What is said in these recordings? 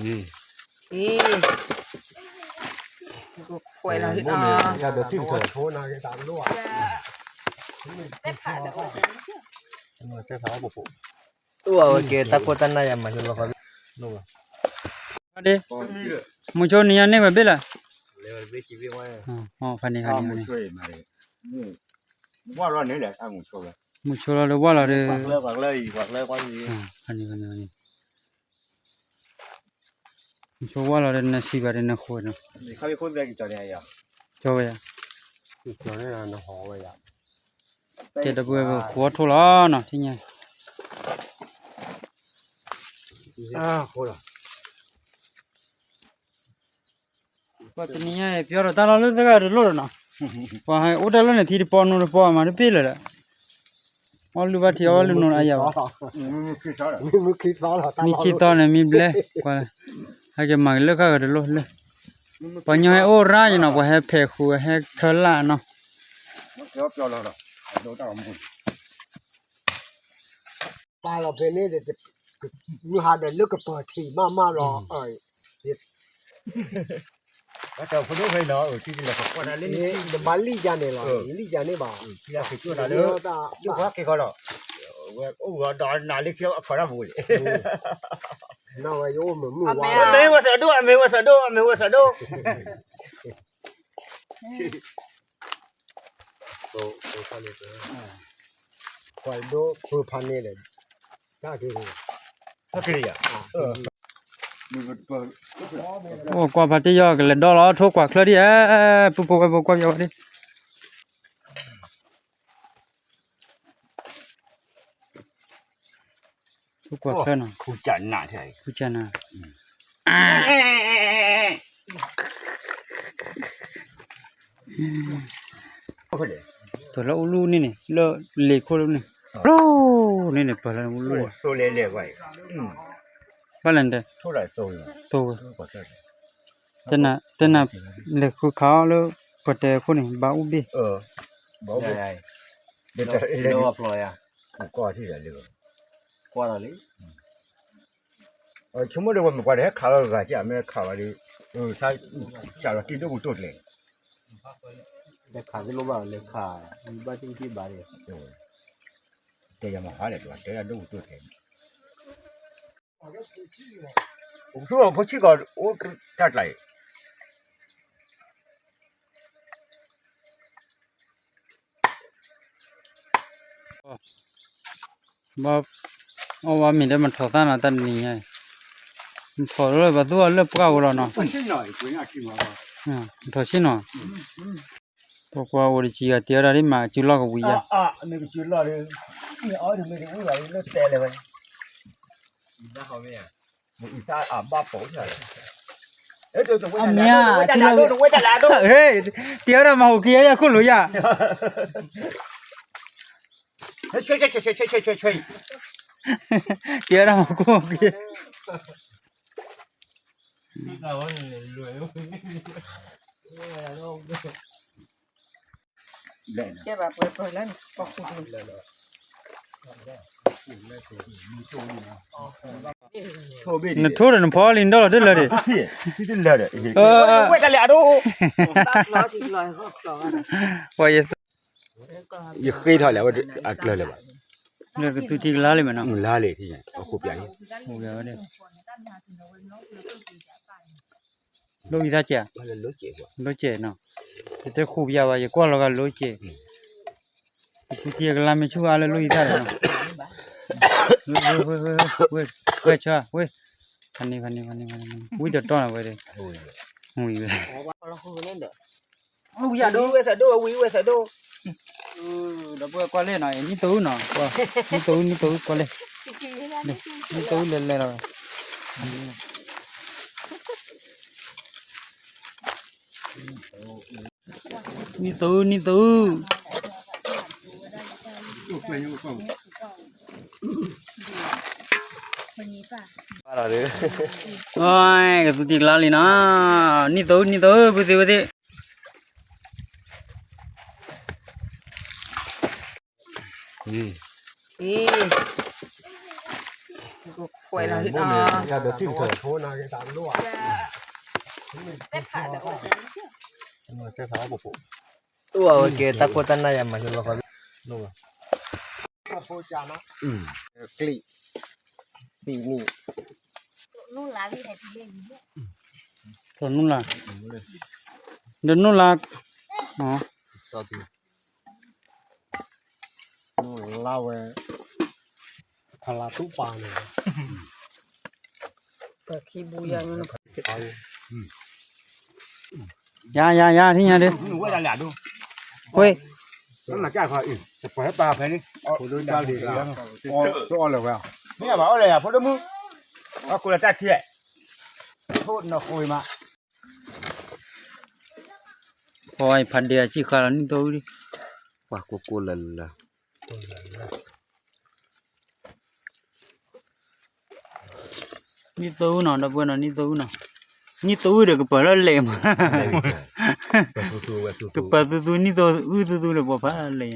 นี่กูควยเราที่นออย่าเดือดทิ้งเถอะ โชว์นาฬิกาด้วย แต่ผ่าแต่ว่า ใช้ฟ้าปุ๊บ ตัวเกตะโกตันนายมันจะรอเขานู่น Ade. Mucho ni ane ba bela. เลยไปชีวิตว่า Oh, fani ข้าว fani หมู fani. ช่วยมาเลยว่าร้อนนี่แหละข้าวหมูช่วย Mucho la wa la de. กวักเลยกว่านี้ Fani fani fani. Mucho wa la de na si ba de na kho na. เขาเป็นคนแบบกี่จอเนี่ยอ่ะ Jo ya. อีกหน่อยนะหอไว้อ่ะ Ke da bu kho tho la na thi nya. โคตร Ko ti ni ya pyo ro ta la lu ta ga lo na. Wa hai o da lo ne thi de po no po ma de pe le la. O lu ba thi o lu no aya ba. คือช้อน มึงคิดว่าเหรอ Mi ki to ne mi ble. Ko ha ke ma le ka ga de lo le. Pa nya hai o ra ya na ko hai phe khu hai thola no. มันเกี่ยวเปล่าหรอกโดนตามมึง ปลาเราเป็นนี่เดี๋ยวมึงหาเดินลึกกับเปิดถี่มากๆรอแล้วเจ้าคนนู้นเคยเนาะที่นี่แหละเขาคนนั้นเล่น นี่เดี๋ยวบาลีจานเนี่ยหรอลีจานเนี่ยบ่า ที่เราเคยช่วยเราเลยลูกว่ากี่คนหรอโอ้โหดอนนาลิเคียวขอรับบุญ น่าว่าโยมมึงว่า ไม่ว่าสะดุ้งไม่ว่าสะดุ้งไม่ว่าสะดุ้งโตทะเลเตอร์ คอยดูคือพันนี่เลยจ้าคือ ก็คืออ่ะมึงก็ O kwa ba ti yo ke le do lo tho kwa khlo di pu kwa yo di. Tho kwa khlo na. คู่จันหน้าใช่ Ku cha na. โอเค To lo ulu ni ni lo le kho lo ni. Lo ni ni pa la ulu. โซเล่เล่ไว้ Ba lan de. เท่าไหร่โซน To ก็ใช่ tena le khu kha lo pa te khu ni ba u bi. บอกว่า ใหญ่ เดี๋ยว เดี๋ยวว่าปล่อยอ่ะ ก็ที่ไหนเลย กว่าอะไร ชั่วโมงเดียวมันกว่าเดี๋ยวข่าวก็จะไม่ข่าวอะไรใช่จากที่ดูตัวเลย เด็กขาที่รู้ว่าเล็กขามีบ้านที่บ้านเลย แต่ยังมาหาเลยตัวเดี๋ยวดูตัวเลยผมคิดว่าพอชิก็โอ้จัดเลย Ba o wa mi de man tho ta na ta ni ai. Tho lo ba tu le pa wo no. มันที่หน่อยคุยง่ายที่มา Tho xin no. Po kwa wo ri chi ga tia da ri ma chu lo ko wi ya. ไม่ไปจุดละเลยนี่อ๋อถึงไม่ได้อุ้ยอะไรแล้วแต่เลยมัน น่าเขาไม่อ่ะ อีตาบ้าโป๋ใช่เอ้ยตัวไว้แต่ละตัวไว้แต่ละตัว Hey, tia da ma ho ki ya khu lo ya. ช่วย Tia da ma ko ki. เรารวย เล่น แกแบบเปิดแล้วก็ขุด โชว์บีดิ Na tho da no pho lin do lo de lo de. ที่เล่นเลย ไว้แต่ละดู ตักล้อที่ลอยก็คลอ Wa ye. ยี่เคยถอยแล้วว่าเลยเลย Le tu ti la le ma no. ลาเลยที่ไหนเอาคุบใหญ่ Ho ya de. Lo yi da cha. มันเลยลุกเจ๋กว่า Lo che no. Te khu ya ba ye kwa lo ga lo che. Tu ti ga la me chu a le lo yi da no. We cha, we. Phani. We da to na we de. Hui we. เราคุยเล่นเด้อ อุ้ยอย่าดูเวสดูวิเวสดู Da bu kwa le na ni tu no. Kwa. Ni tu kwa le. Ni tu le rồi. Ni tu. Ôi, cái tụi tiệc lá lì nó. Ni tu, bữa tiệc. ก็ป่วยแล้วที่นอ อย่าเดือดทิ้งเถอะ โทนาแกตามลูก ได้ผ่าแต่ว่า ใช่เขาบอก ตัวเกตะโคตันนายังมาจุลเขาลูก ก็โพจานะกลีสีนี่ นู่นร้านที่ไหนที่เล่นเนี่ย ตัวนู้นล่ะเดินนู้นล่ะอ๋อ สอด นู่นเล่าเว้ยพลาตุปาเนี่ย ก็ขี้บูยังนู่น ยาที่ยาดิ หนูว่าจะหลาดู เฮ้ย นั่นหนักใจเขาอีกจะปล่อยให้ปลาไปนี่ คนรู้จักดีละตัวอะไรวะ เนี่ยบอกอะไรอ่ะพอดมึงว่ากูจะจัดเที่ยโทษนะคุยมา พอยพันเดียชิคารานี่ตัวดิ ว่ากูลันละ นี่ตัวน่ะดับเบิ้ลนี่ตัวน่ะนี่ตัวเด็กก็เปิดแล้วเลยมา ก็เปิดตัวนี่ตัวตัวเลยบอกว่าเลย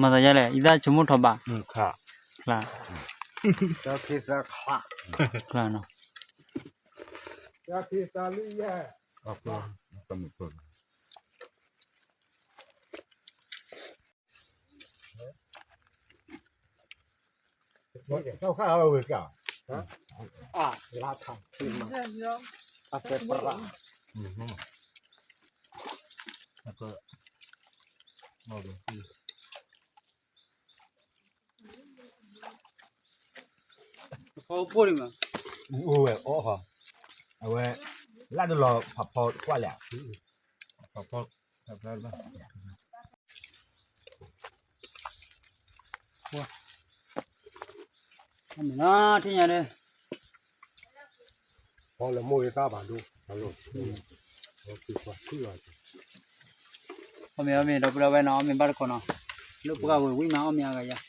มาแต่ยังไงอีด้าชั่วโมงทบ้า ค่ะ คลา จะคิดสักขา คลาเนาะ จะคิดสักลี่แย่ ก็ต้องมีคน เข้าข้าวเราเลยจ้ะ ลาทังขึ้นมา เยอะ อาเซปรา แล้วก็เอาดู เขาพูดยังไง โอ้ยโอ้ค่ะเอาไว้ลาดรอผัดพอกว่าแล้วผัดพอแบบนั้นบ้าง ทำไมนะที่ยังไง พอละมวยตาบาดูฮัลโหลโอเคก็คืออะไร ทำไมเราไปเนาะไม่บ้าคนเนาะลูกปากวิ่งมาเอาเมียกันยัง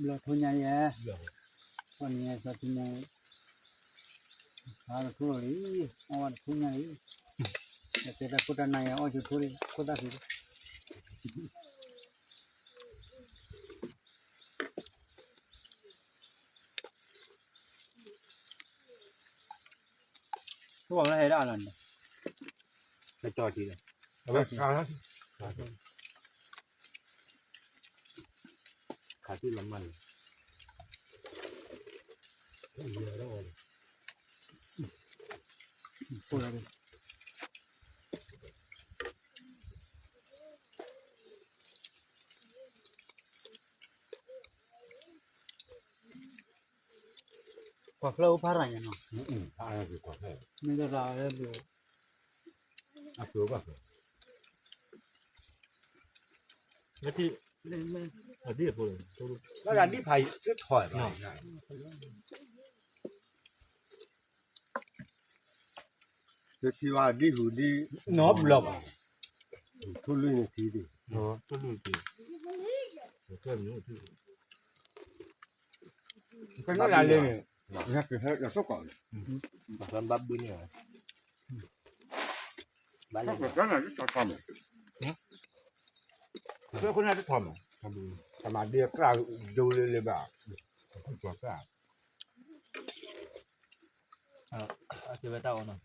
เราทุนยังไงวันนี้สักทีนึงเราทุนเลยเอาวันทุนยังไงแต่ถ้าคนนั้นยังเอาจุดทุนคนนั้นสิทุกวันเราให้ได้อะไรเนี่ย ไม่จอทีเลยเอาไว้ข้าวนะขาที่น้ำมัน พูดอะไรกว่าเราพาราอย่างเนาะ อะไรคือความแพ้ ไม่ได้เราเลยดู อ่ะตัวป่ะแล้วที่ เลยไม่ อันนี้พูดแล้วร้านนี้ไผ่ก็ถอยมา ที่ว่าดีหูดี นอบหลบ ทุลุยในทีดี เนาะก็รู้ดีก็รู้ดีก็น่ารักเลยเนี่ยคือเราต้องก่อน ลำบับบุญเนี่ยบ้าน ก็น่าจะทำเพื่อคนน่าจะทำทำมาเดียวกล้าดูเลยแบบตัวกล้า คือไปเต้าเนาะ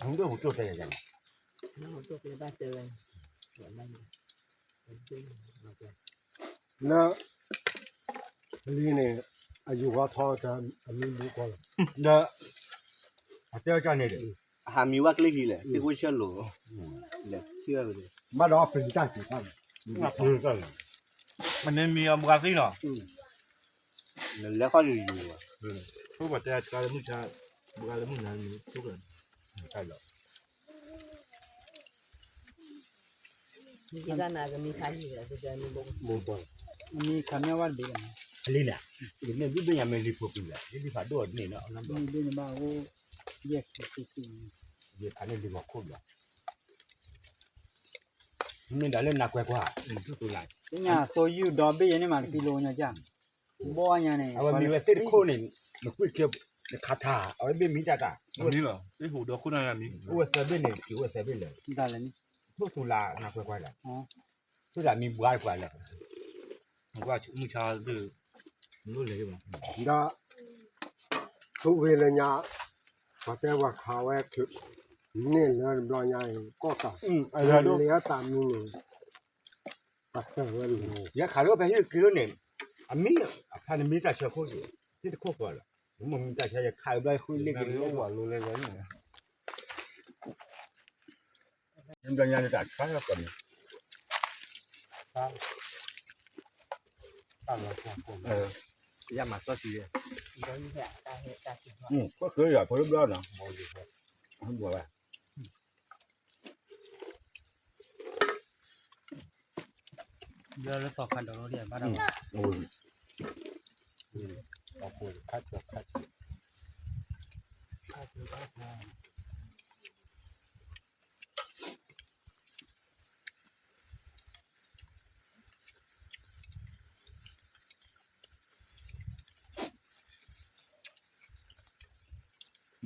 ผมด้วยผมตัวเตะยัง น้องตัวเป็นบ้าเตยเหมือนมัน แล้วลีเนี่ยอายุว่าทอจะมีลูกก่อน เนาะเจ้าจ้าเนี่ย หามีว่ากลิ้งเลยที่กูเชื่อหลูเลยเชื่อเลย มาดอเป็นจ้าสิท่าน มันเนี่ยมีอาการสิเนาะ แล้วเขาอยู่อยู่อ่ะ เพราะว่าแต่การมุ่งชาการมุ่งนั้นทุกคนใช่หรอ มีที่ด้านหน้าก็มีคันอยู่แต่จะมีบง มุมบอล มีคำนี้ว่าดีนะ Ali na. Ini ni dia yang mesti popular. Jadi pada ni nak nampak มีดีนะบ้าโอ้แยกสิ dia ada di bawah lah. Ini dah nak kuat kuat. Itu tu lah. เนี่ยโซยูดอบี้นี่มากิโลเนี่ยจ้ะบ่อเนี่ยเนี่ย Awak ni mesti kau ni nak kuat ke 卡塔，我被米家打，你了，这好多困难啊你。我这边呢，我这边了， ဒါလည်းနိ 不出来那乖乖了， ဟော 虽然米不爱乖了，我木叉这你都来吧， ဒါသူ့ဝေလညာဘာတဲ့ဝခါဝဲခုနင်းလည်းဘလောညာကောတာ 哎呀都， လေတာမင်းလို့ပတ်တယ်ဝဲလို့ 也卡了呗，有几多年，啊米，看你米在小口子，这都可过了，我们米在小也开不来会那个那个路来人呢，人家人家打穿了过呢， တာလာကော 也蛮少去的， ဒီလိုကြီးကတာဟဲ့တာရှိပါ 我可以啊，不是不要呢，很多呗。 ပြောလို့တော့ခါတော့တယ်ဘာတော့ တော့ကိုခတ်ခတ်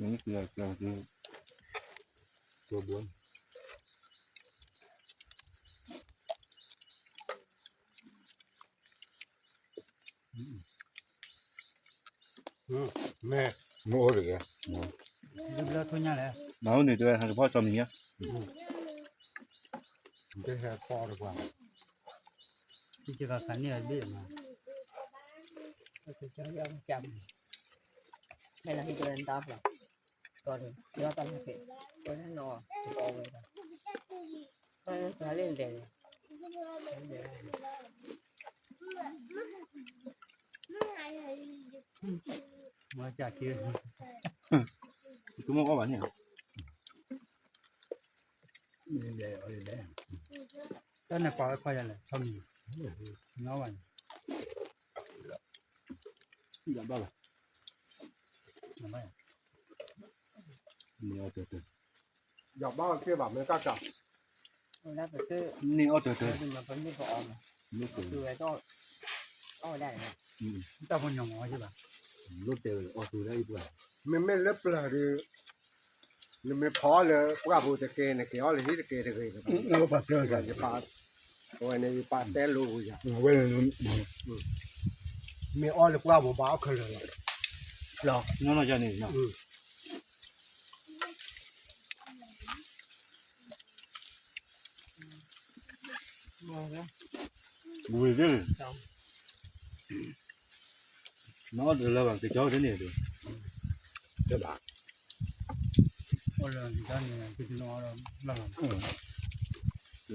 你这做不？ မဲ 我这个， ဒီလိုထွန်းရလဲ 然后你这还是怕找你呀？ ဒီဟဲပေါ်တော့ကွာ ဒီချက်ကခဏနေပြီမှာ အခုကြောင်ရောက်ကြပြီလဲလာဒီကရင်တာဖလားတော်တယ်ရောတာမယ်တော်တယ်နော်ပေါ်ဝဲတာအဲဒါလေးတယ် မကြချေ 怎么搞完呢？ တန်းနဲ့ပါခွာရလဲဆောင်းကြီးနောက်ပါ 一两半吧。 နမ 你要得得， ရောက်ပါကေပါမဲကက ဟိုလာပဲကဲ 你要得得， ဒီမှာပြန်ပြီးပေါ်အောင် 你得 သူရတော့အော်လာတယ် တောက်ဖို့ညောင်းပါရှိပါ 你得哦，出来一半。 မဲမဲလက်ပလာဒီနမဲဖော်လေကွာဘူးတကယ်နဲ့ကြောလေဒီတကယ်တကယ် 那我把这 က 个 ရပါဟိုနေပါတဲလို့ရ 为了 မဲအော်လေကွာဘူးဘာခလဲ 是啊，你那家呢？ မော်လား 不会这个， တောင်း 那这老板给交真的的，对吧？ ဟိုလည်းဒီကနေဒီလိုတော့လာလာ 对，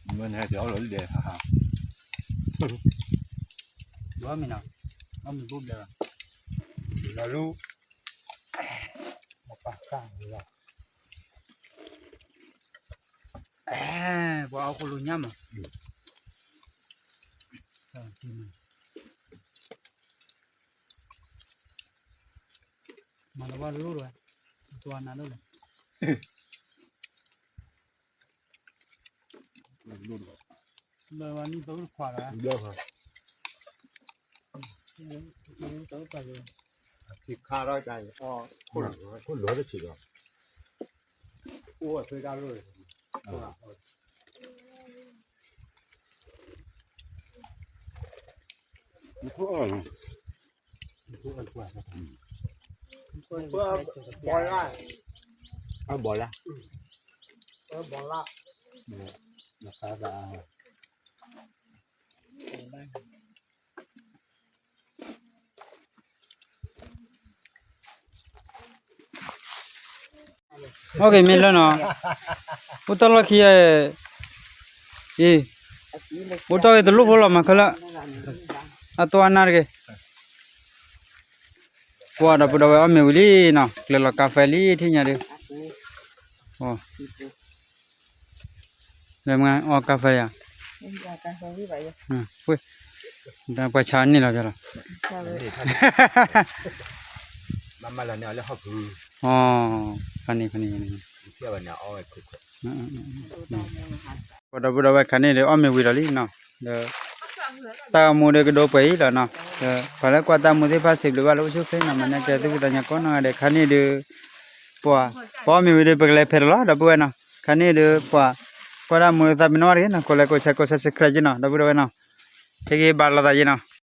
你们还交了一点，哈哈。 ဘာမင်းနာအမေဘုတ်တယ် လာလူမပါကံလာ အဲဘာအခုလိုညမှာဒီမှာမလာလို့တော့သွားနာလို့ လောဝနီတော့ခွာလာ 不要哈， တော့ပါလို့ ဒီခါတော့ကြိုင်အော်ခုနက 我罗着去的， ဟိုဆွေးကြလို့ဟုတ်လား 你说啊， ဒီကွာကွာ ကိုယ် ပေါ်လာ 啊，没了，ပေါ်လာ 那啥子啊？ โอเคမင်းလည်းနော်ဘုတလခိရဲ့အေး အကြီးလေး ဘုတော့ရဲ့လူဘောလာမခလာအတော့နာရကေပွားတော့ဘုတော့အမေဝလီနော်ကလကာဖဲလီထင်းရတယ်ဟောလည်းမအော်ကာဖဲရ ဒီကကန်ဆောင်ပြီးပါရဲ့ ဟမ်ဝေးဒါပချာနေလာကြလား ဆောက်လို့ 慢慢的那了好苦， ဟောခဏခဏ 这玩意儿熬的苦苦， တော့တော့မှာဟာ ဘုတော့ဘုတော့ခဏနေတယ်အမေဝီရလီနော်ဒါ ta mua được cái đồ bấy là nó phải là qua ta mua thế phát xếp được vào lúc trước thế nào mà nhà cái thứ ta nhà con nó để khán đi được bỏ mình đi bực lại phải lo đó bữa nào khán đi được qua ra mua ta mình nói đấy nào có lại có sẽ cái gì nào đó bữa nào thế cái bà là gì nào